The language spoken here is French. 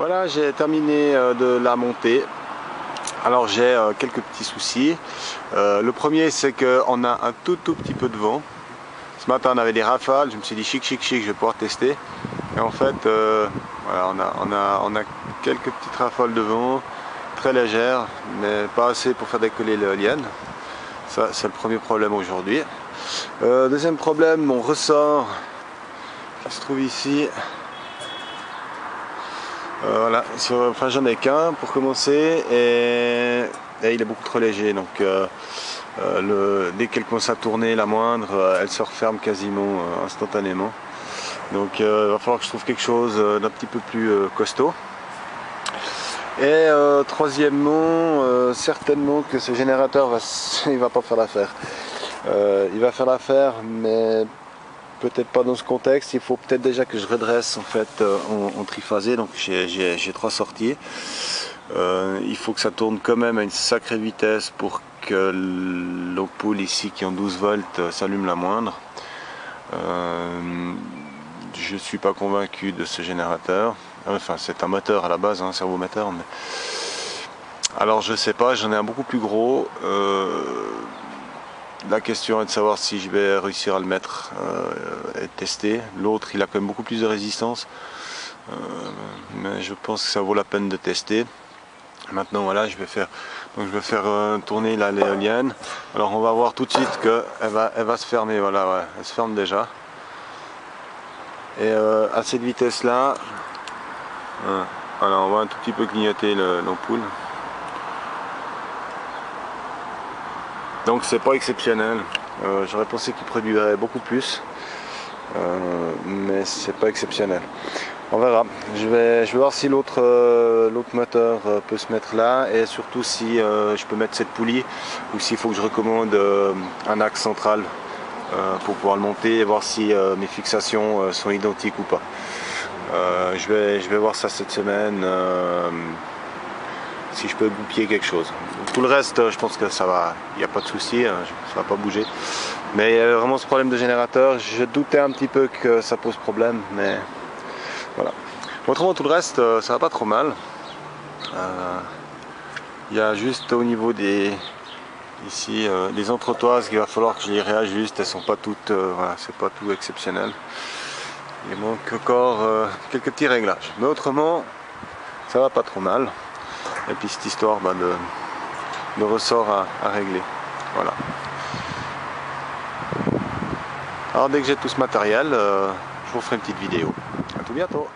Voilà, j'ai terminé de la montée. Alors j'ai quelques petits soucis. Le premier, c'est qu'on a un tout petit peu de vent. Ce matin on avait des rafales, je me suis dit chic, je vais pouvoir tester. Et en fait, voilà, on a quelques petites rafales de vent, très légères, mais pas assez pour faire décoller l'éolienne. Ça, c'est le premier problème aujourd'hui. Deuxième problème, mon ressort qui se trouve ici. Voilà, enfin j'en ai qu'un pour commencer et il est beaucoup trop léger, donc dès qu'elle commence à tourner la moindre, elle se referme quasiment instantanément. Donc il va falloir que je trouve quelque chose d'un petit peu plus costaud. Et troisièmement, certainement que ce générateur il va pas faire l'affaire. Il va faire l'affaire, mais peut-être pas dans ce contexte. Il faut peut-être déjà que je redresse en fait en triphasé. Donc j'ai 3 sorties. Il faut que ça tourne quand même à une sacrée vitesse pour que l'ampoule ici qui est en 12 volts s'allume la moindre. Je ne suis pas convaincu de ce générateur. Enfin, c'est un moteur à la base, un servomoteur. Mais... alors je sais pas, j'en ai un beaucoup plus gros. La question est de savoir si je vais réussir à le mettre et tester. L'autre, il a quand même beaucoup plus de résistance. Mais je pense que ça vaut la peine de tester. Maintenant, voilà, je vais faire tourner l'éolienne. Alors, on va voir tout de suite qu'elle va se fermer. Voilà, ouais, elle se ferme déjà. Et à cette vitesse-là, voilà, on va un tout petit peu clignoter l'ampoule. Donc c'est pas exceptionnel. J'aurais pensé qu'il produirait beaucoup plus, mais c'est pas exceptionnel. On verra. Je vais voir si l'autre moteur peut se mettre là, et surtout si je peux mettre cette poulie ou s'il faut que je recommande un axe central pour pouvoir le monter et voir si mes fixations sont identiques ou pas. Je vais voir ça cette semaine. Si je peux goupiller quelque chose. Tout le reste, je pense que ça va, il n'y a pas de souci, ça va pas bouger. Mais il y a vraiment ce problème de générateur. Je doutais un petit peu que ça pose problème, mais voilà. Autrement, tout le reste, ça va pas trop mal. Il y a juste au niveau des entretoises qu'il va falloir que je les réajuste. Elles sont pas toutes, voilà, c'est pas tout exceptionnel. Il manque encore quelques petits réglages. Mais autrement, ça va pas trop mal. Et puis cette histoire de ressort à régler. Voilà. Alors dès que j'ai tout ce matériel, je vous ferai une petite vidéo. À tout bientôt.